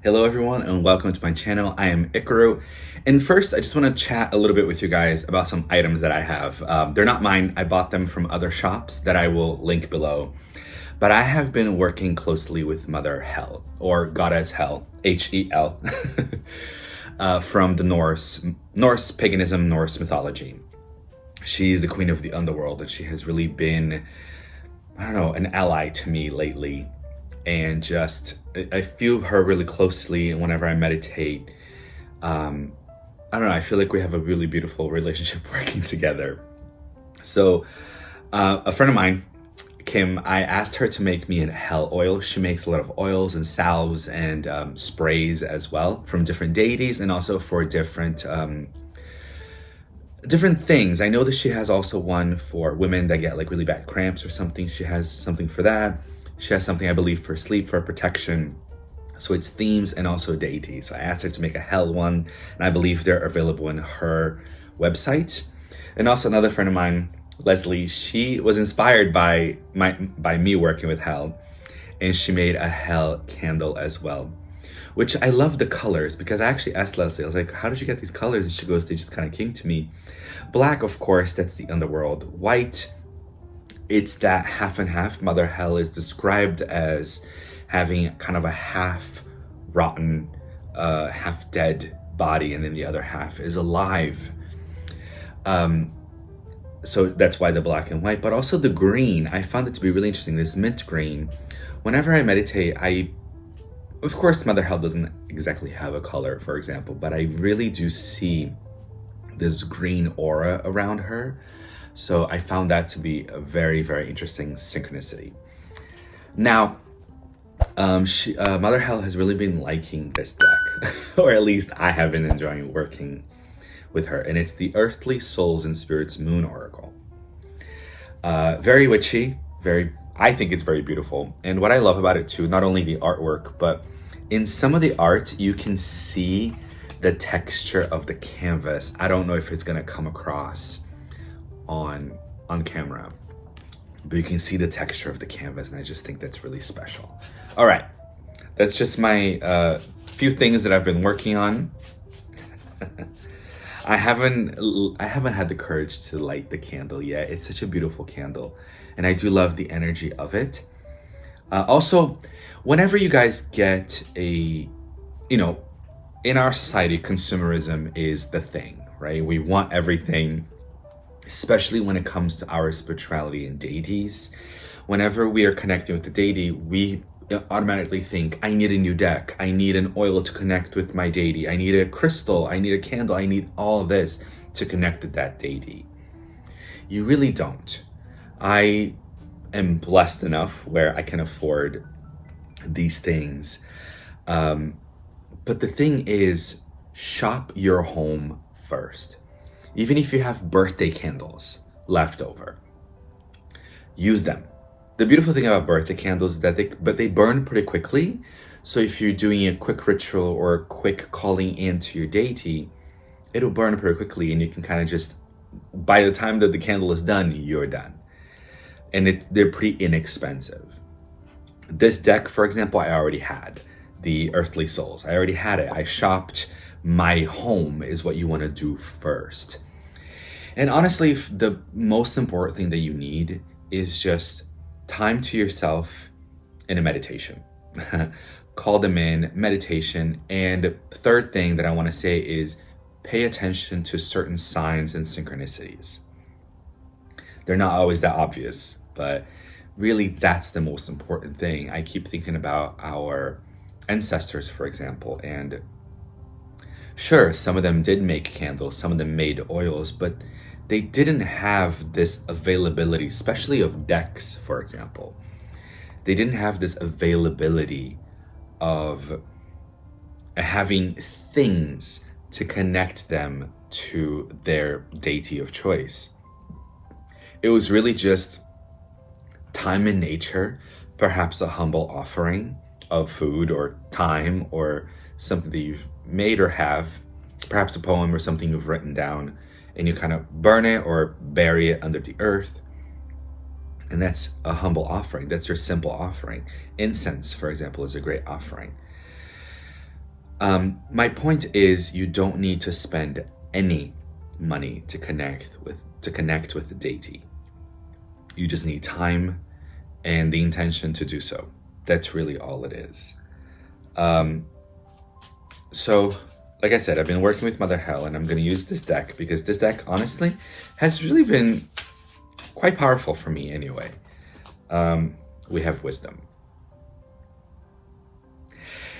Hello everyone and welcome to my channel. I am Ikaru, and first I just want to chat a little bit with you guys about some items that I have. They're not mine, I bought them from other shops that I will link below. But I have been working closely with Mother Hel, or Goddess Hel, Hel, from the Norse paganism, Norse mythology. She's the queen of the underworld, and she has really been, I don't know, an ally to me lately. And just I feel her really closely whenever I meditate. I don't know, I feel like we have a really beautiful relationship working together. So a friend of mine, Kim, I asked her to make me a hell oil. She makes a lot of oils and salves and sprays as well from different deities, and also for different things. I know that she has also one for women that get like really bad cramps or something. She has something for that. She has something, I believe, for sleep, for protection. So it's themes and also deities. So I asked her to make a hell one, and I believe they're available in her website. And also another friend of mine, Leslie, she was inspired by me working with hell, and she made a hell candle as well, which I love the colors, because I actually asked Leslie, I was like, how did you get these colors? And she goes, they just kind of came to me. Black, of course, that's the underworld. White, it's that half and half. Mother Hel is described as having kind of a half rotten, half dead body, and then the other half is alive. So that's why the black and white, but also the green. I found it to be really interesting, this mint green. Whenever I meditate, of course, Mother Hel doesn't exactly have a color, for example, but I really do see this green aura around her. So I found that to be a very, very interesting synchronicity. Now, Mother Hel has really been liking this deck, or at least I have been enjoying working with her, and it's the Earthly Souls and Spirits Moon Oracle. Very witchy, I think it's very beautiful. And what I love about it too, not only the artwork, but in some of the art, you can see the texture of the canvas. I don't know if it's gonna come across on camera, but you can see the texture of the canvas, and I just think that's really special. All right, that's just my few things that I've been working on. I haven't had the courage to light the candle yet. It's such a beautiful candle, and I do love the energy of it. Also, whenever you guys get in our society, consumerism is the thing, right? We want everything, especially when it comes to our spirituality and deities. Whenever we are connecting with the deity, we automatically think, I need a new deck, I need an oil to connect with my deity, I need a crystal, I need a candle, I need all this to connect with that deity. You really don't. I am blessed enough where I can afford these things. But the thing is, shop your home first. Even if you have birthday candles left over, use them. The beautiful thing about birthday candles is that they burn pretty quickly. So if you're doing a quick ritual or a quick calling into your deity, it'll burn pretty quickly, and you can kind of just, by the time that the candle is done, you're done. And they're pretty inexpensive. This deck, for example, I already had, the Earthly Souls. I already had it. I shopped my home is what you want to do first. And honestly, the most important thing that you need is just time to yourself in a meditation. Call them in, meditation. And third thing that I want to say is pay attention to certain signs and synchronicities. They're not always that obvious, but really that's the most important thing. I keep thinking about our ancestors, for example, and sure, some of them did make candles, some of them made oils, but they didn't have this availability, especially of decks, for example. They didn't have this availability of having things to connect them to their deity of choice. It was really just time in nature, perhaps a humble offering of food or time or something that you've made or have, perhaps a poem or something you've written down, and you kind of burn it or bury it under the earth. And that's a humble offering. That's your simple offering. Incense, for example, is a great offering. My point is, you don't need to spend any money to connect with the deity. You just need time and the intention to do so. That's really all it is. So, like I said, I've been working with Mother Hell, and I'm going to use this deck because this deck, honestly, has really been quite powerful for me anyway. We have wisdom.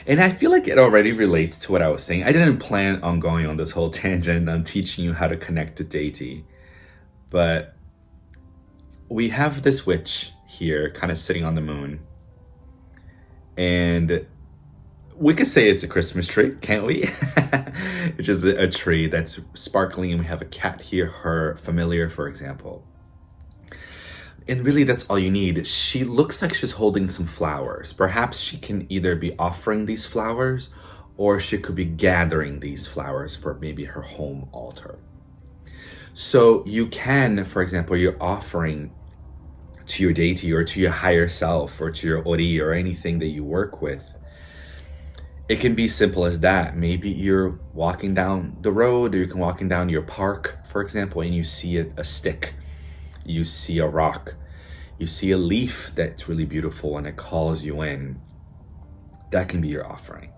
And I feel like it already relates to what I was saying. I didn't plan on going on this whole tangent on teaching you how to connect to deity. But we have this witch here kind of sitting on the moon. And we could say it's a Christmas tree, can't we? It's just a tree that's sparkling, and we have a cat here, her familiar, for example. And really, that's all you need. She looks like she's holding some flowers. Perhaps she can either be offering these flowers, or she could be gathering these flowers for maybe her home altar. So you can, for example, you're offering to your deity or to your higher self or to your ori or anything that you work with. It can be simple as that. Maybe you're walking down the road, or you can walking down your park, for example, and you see a stick. You see a rock, you see a leaf that's really beautiful and it calls you in. That can be your offering,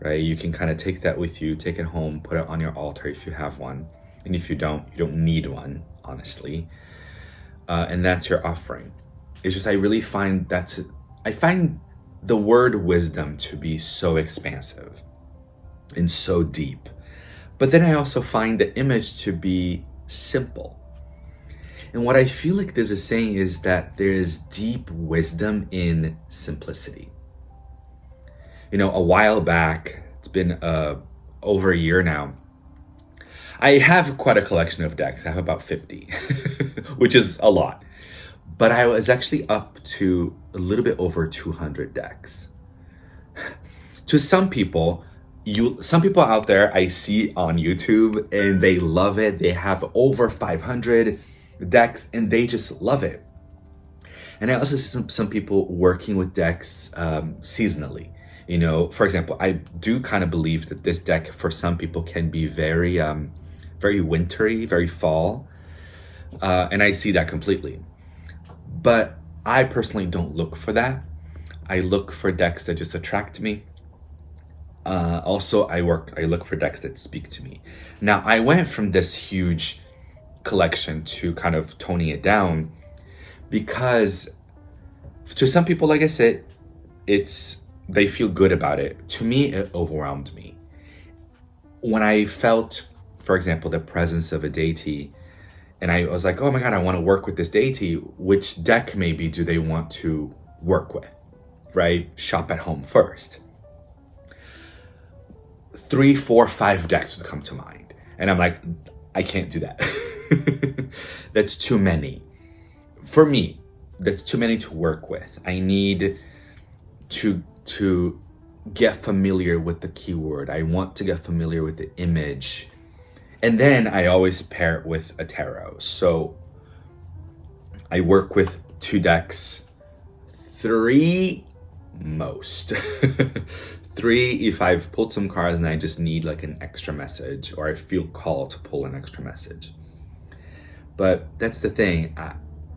right? You can kind of take that with you, take it home, put it on your altar if you have one. And if you don't need one, honestly. And that's your offering. It's just, I find the word wisdom to be so expansive and so deep. But then I also find the image to be simple. And what I feel like this is saying is that there is deep wisdom in simplicity. You know, a while back, it's been over a year now, I have quite a collection of decks. I have about 50, which is a lot. But I was actually up to a little bit over 200 decks. To some people out there I see on YouTube, and they love it. They have over 500 decks and they just love it. And I also see some people working with decks seasonally. You know, for example, I do kind of believe that this deck for some people can be very wintry, very fall. And I see that completely. But I personally don't look for that. I look for decks that just attract me. Also, I look for decks that speak to me. Now, I went from this huge collection to kind of toning it down because to some people, like I said, they feel good about it. To me, it overwhelmed me. When I felt, for example, the presence of a deity, and I was like, oh my God, I want to work with this deity. Which deck maybe do they want to work with, right? Shop at home first. 3, 4, 5 decks would come to mind. And I'm like, I can't do that. That's too many. For me, that's too many to work with. I need to get familiar with the keyword. I want to get familiar with the image. And then I always pair it with a tarot. So I work with 2 decks, 3 most. 3 if I've pulled some cards and I just need like an extra message, or I feel called to pull an extra message. But that's the thing.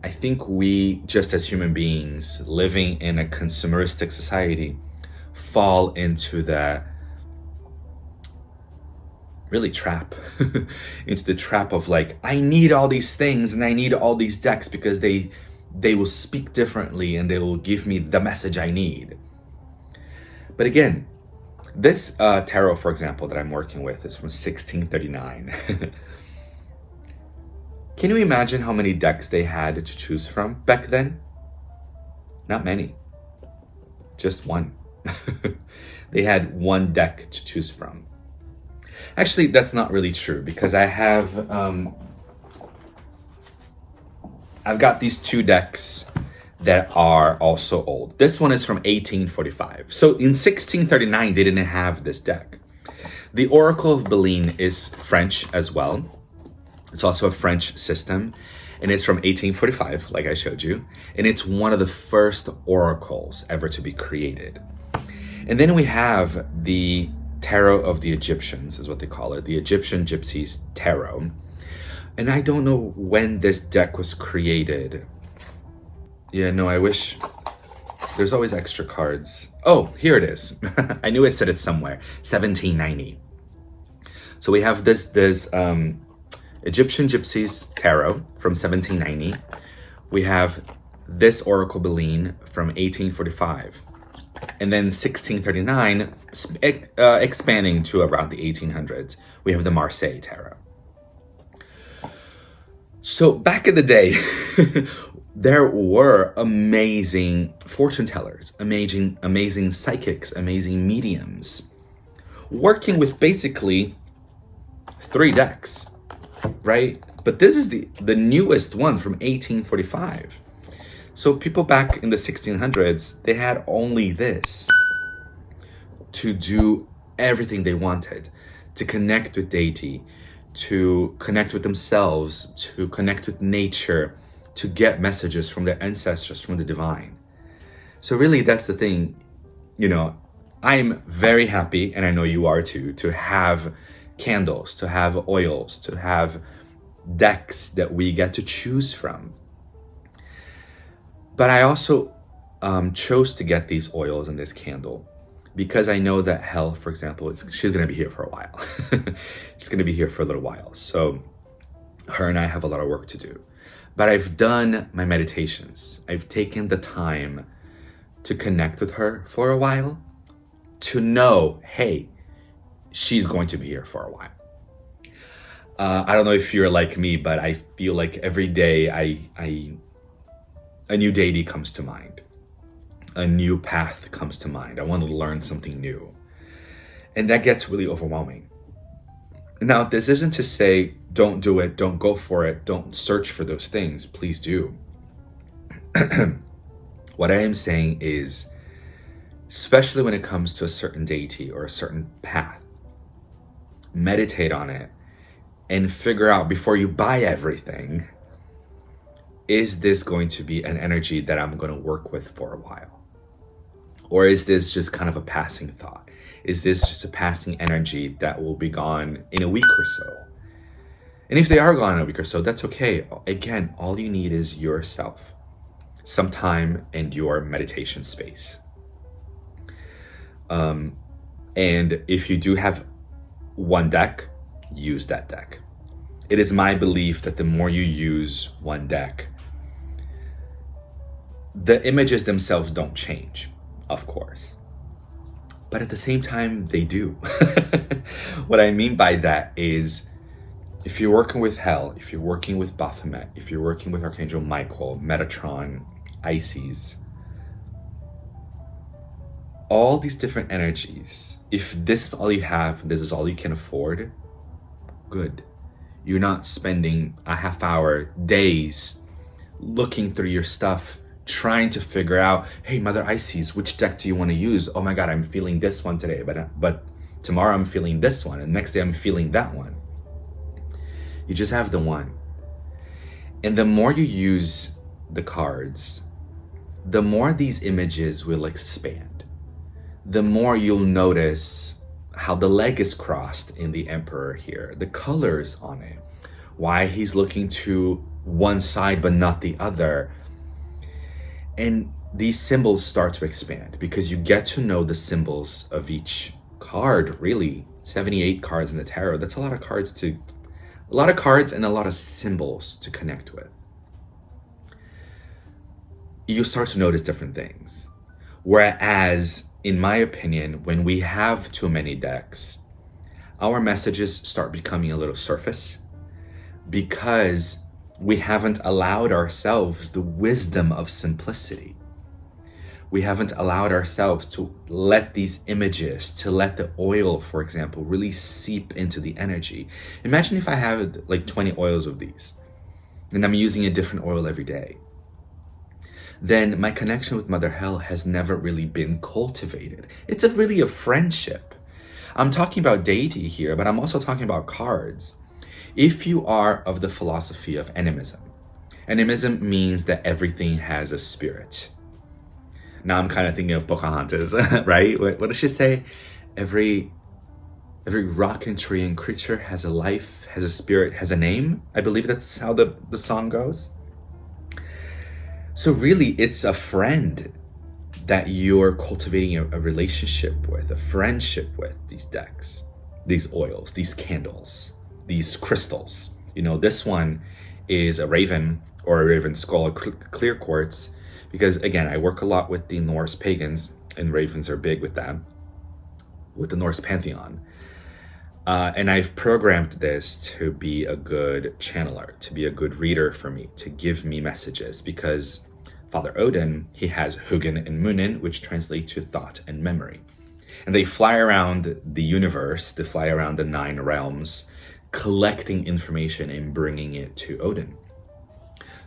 I think we, just as human beings living in a consumeristic society, fall into that really trap, into the trap of like, I need all these things and I need all these decks because they will speak differently and they will give me the message I need. But again, this tarot, for example, that I'm working with is from 1639. Can you imagine how many decks they had to choose from back then? Not many. Just one. They had one deck to choose from. Actually, that's not really true because I have I've got these 2 decks that are also old. This one is from 1845. So in 1639, they didn't have this deck. The Oracle of Belen is French as well. It's also a French system. and it's from 1845, like I showed you, and it's one of the first oracles ever to be created. And then we have the Tarot of the Egyptians, is what they call it, the Egyptian Gypsies Tarot. And I don't know when this deck was created. Yeah, no, I wish. There's always extra cards. Oh, here it is. I knew it said it somewhere. 1790. So we have this Egyptian Gypsies Tarot from 1790. We have this Oracle Beline from 1845. And then 1639, expanding to around the 1800s, we have the Marseille Tarot. So back in the day, there were amazing fortune tellers, amazing psychics, amazing mediums, working with basically 3 decks, right? But this is the newest one from 1845. So people back in the 1600s, they had only this to do everything they wanted, to connect with deity, to connect with themselves, to connect with nature, to get messages from their ancestors, from the divine. So really, that's the thing. You know, I'm very happy, and I know you are too, to have candles, to have oils, to have decks that we get to choose from. But I also chose to get these oils and this candle because I know that Hell, for example, she's going to be here for a while. She's going to be here for a little while. So her and I have a lot of work to do. But I've done my meditations. I've taken the time to connect with her for a while, to know, hey, she's going to be here for a while. I don't know if you're like me, but I feel like every day a new deity comes to mind. A new path comes to mind. I want to learn something new. And that gets really overwhelming. Now, this isn't to say, don't do it, don't go for it, don't search for those things. Please do. What I am saying is, especially when it comes to a certain deity or a certain path, meditate on it and figure out before you buy everything, is this going to be an energy that I'm going to work with for a while? Or is this just kind of a passing thought? Is this just a passing energy that will be gone in a week or so? And if they are gone in a week or so, that's okay. Again, all you need is yourself, some time and your meditation space. And if you do have one deck, use that deck. It is my belief that the more you use one deck, the images themselves don't change, of course. But at the same time, they do. What I mean by that is, if you're working with Hell, if you're working with Baphomet, if you're working with Archangel Michael, Metatron, Isis, all these different energies, if this is all you have, this is all you can afford, good. You're not spending a half hour, days, looking through your stuff, trying to figure out, hey, Mother Isis, which deck do you want to use? Oh my God, I'm feeling this one today, but tomorrow I'm feeling this one, and next day I'm feeling that one. You just have the one. And the more you use the cards, the more these images will expand. The more you'll notice how the leg is crossed in the Emperor here, the colors on it, why he's looking to one side but not the other. And these symbols start to expand because you get to know the symbols of each card, really. 78 cards in the tarot, that's a lot of cards and a lot of symbols to connect with. You start to notice different things. Whereas, in my opinion, when we have too many decks, our messages start becoming a little surface because we haven't allowed ourselves the wisdom of simplicity. We haven't allowed ourselves to let these images, to let the oil, for example, really seep into the energy. Imagine if I have like 20 oils of these and I'm using a different oil every day. Then my connection with Mother Hell has never really been cultivated. It's really a friendship. I'm talking about deity here, but I'm also talking about cards. If you are of the philosophy of animism, Animism means that everything has a spirit. Now I'm kind of thinking of Pocahontas, right? What does she say? Every rock and tree and creature has a life, has a spirit, has a name. I believe that's how the song goes. So really, it's a friend that you're cultivating a relationship with, a friendship with, these decks, these oils, these candles, these crystals. This one is a raven or a raven skull, a clear quartz, because again, I work a lot with the Norse pagans, and ravens are big with that, with the Norse pantheon. And I've programmed this to be a good channeler, to be a good reader for me, to give me messages, because Father Odin, he has Hugin and Munin, which translate to thought and memory. And they fly around the universe, they fly around the 9 realms, collecting information and bringing it to Odin.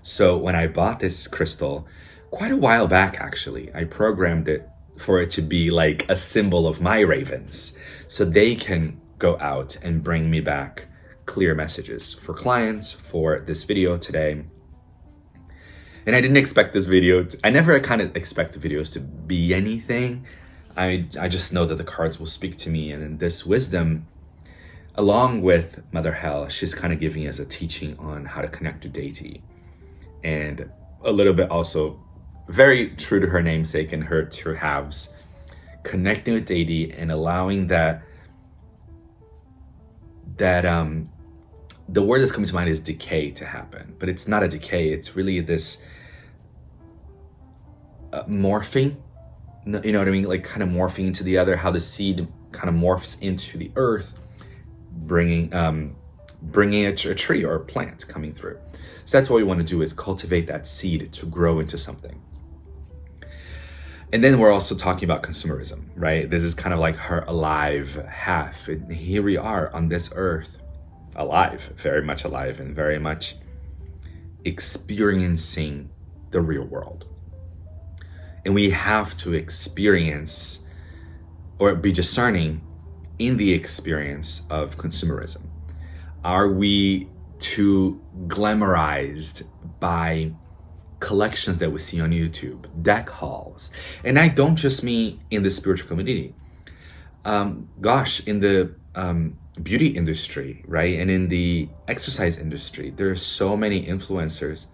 So when I bought this crystal, quite a while back actually, I programmed it for it to be like a symbol of my ravens, so they can go out and bring me back clear messages for clients, for this video today. And I didn't expect this video I never kind of expect videos to be anything. I just know that the cards will speak to me, and in this wisdom, along with Mother Hell, she's kind of giving us a teaching on how to connect to deity, and a little bit also very true to her namesake and her two halves, connecting with deity and allowing that the word that's coming to mind is decay to happen, but it's not a decay. It's really this morphing, you know what I mean? Like kind of morphing into the other, how the seed kind of morphs into the earth, bringing a tree or a plant coming through. So that's what we want to do, is cultivate that seed to grow into something. And then we're also talking about consumerism, right? This is kind of like her alive half. And here we are on this earth, alive, very much alive, and very much experiencing the real world. And we have to experience or be discerning in the experience of consumerism. Are we too glamorized by collections that we see on YouTube, deck hauls? And I don't just mean in the spiritual community. In the beauty industry, right? And in the exercise industry, there are so many influencers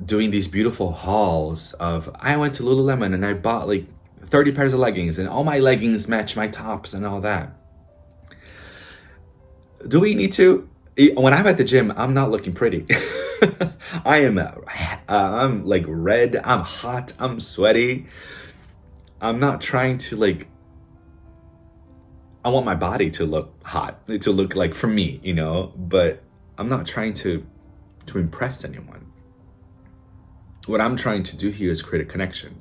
doing these beautiful hauls of, I went to Lululemon and I bought like 30 pairs of leggings and all my leggings match my tops and all that. Do we need to? When I'm at the gym, I'm not looking pretty. I'm like red, I'm hot, I'm sweaty. I'm not trying to I want my body to look hot, to look like for me, but I'm not trying to impress anyone. What I'm trying to do here is create a connection.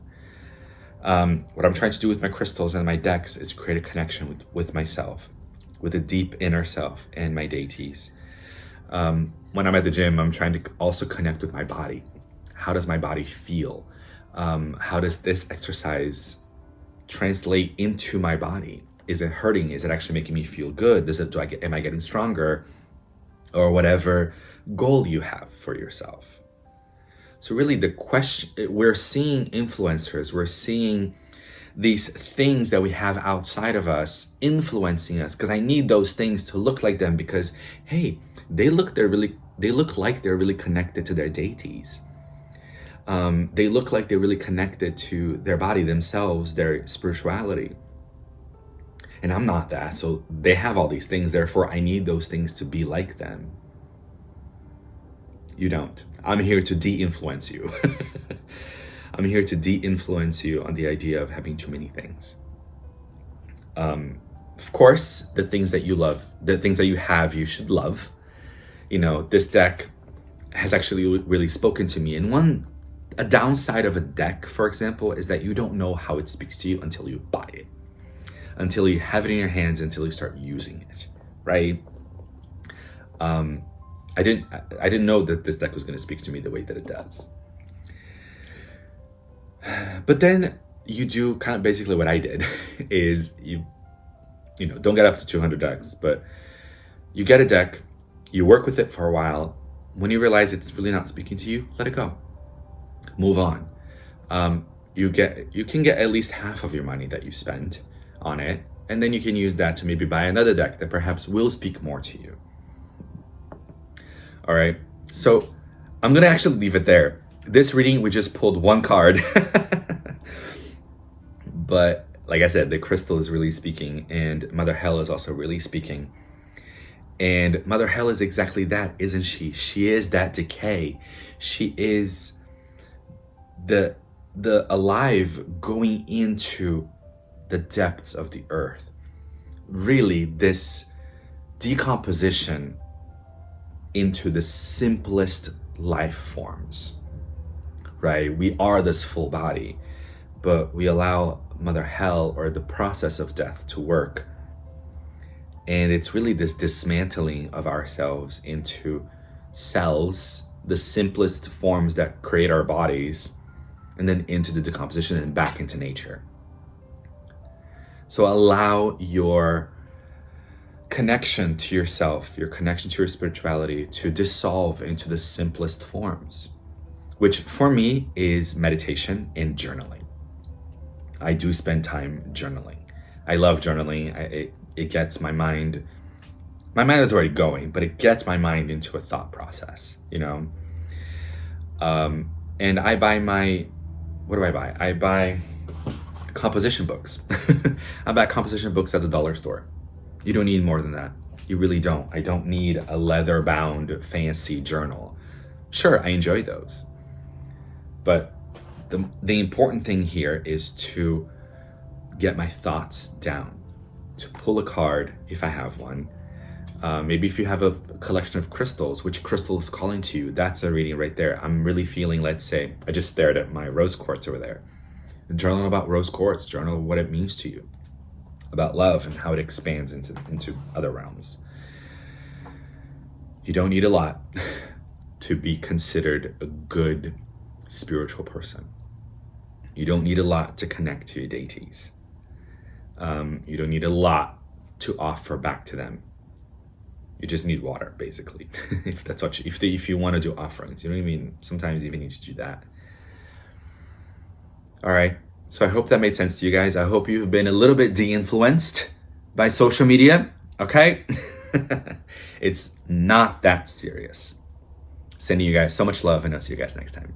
What I'm trying to do with my crystals and my decks is create a connection with myself, with a deep inner self and my deities. When I'm at the gym, I'm trying to also connect with my body. How does my body feel? How does this exercise translate into my body? Is it hurting? Is it actually making me feel good? Am I getting stronger? Or whatever goal you have for yourself. So really the question, we're seeing influencers, we're seeing these things that we have outside of us influencing us, because I need those things to look like them, because hey, they look like they're really connected to their deities. They look like they're really connected to their body, themselves, their spirituality. And I'm not that, so they have all these things, therefore I need those things to be like them. You don't. I'm here to de-influence you. I'm here to de-influence you on the idea of having too many things. Of course, the things that you love, the things that you have, you should love. This deck has actually really spoken to me. And a downside of a deck, for example, is that you don't know how it speaks to you until you buy it, until you have it in your hands, until you start using it, right? I didn't know that this deck was going to speak to me the way that it does. But then you do kind of basically what I did is you don't get up to 200 decks, but you get a deck, you work with it for a while. when you realize it's really not speaking to you, let it go. Move on. You can get at least half of your money that you spent on it, and then you can use that to maybe buy another deck that perhaps will speak more to you. All right, so I'm gonna actually leave it there. This reading, we just pulled one card, but like I said, the crystal is really speaking, and Mother Hell is also really speaking. And Mother Hell is exactly that, isn't she? She is that decay. She is the alive going into the depths of the earth. Really, this decomposition into the simplest life forms, right? We are this full body, but we allow Mother Hell, or the process of death, to work. And it's really this dismantling of ourselves into cells, the simplest forms that create our bodies, and then into the decomposition and back into nature. So allow your connection to yourself, your connection to your spirituality, to dissolve into the simplest forms, which for me is meditation and journaling. I do spend time journaling. I love journaling. It gets my mind is already going, but it gets my mind into a thought process, you know? And I buy what do I buy? I buy composition books. I buy composition books at the dollar store. You don't need more than that. You really don't. I don't need a leather-bound fancy journal. Sure, I enjoy those. But the important thing here is to get my thoughts down, to pull a card if I have one. Maybe if you have a collection of crystals, which crystal is calling to you, that's a reading right there. I'm really feeling, let's say, I just stared at my rose quartz over there. Journal about rose quartz, journal what it means to you, about love and how it expands into other realms. You don't need a lot to be considered a good spiritual person. You don't need a lot to connect to your deities. You don't need a lot to offer back to them. You just need water, basically. If that's what if you want to do offerings, you don't even sometimes even need to do that. All right. So I hope that made sense to you guys. I hope you've been a little bit de-influenced by social media. Okay. It's not that serious. Sending you guys so much love, and I'll see you guys next time.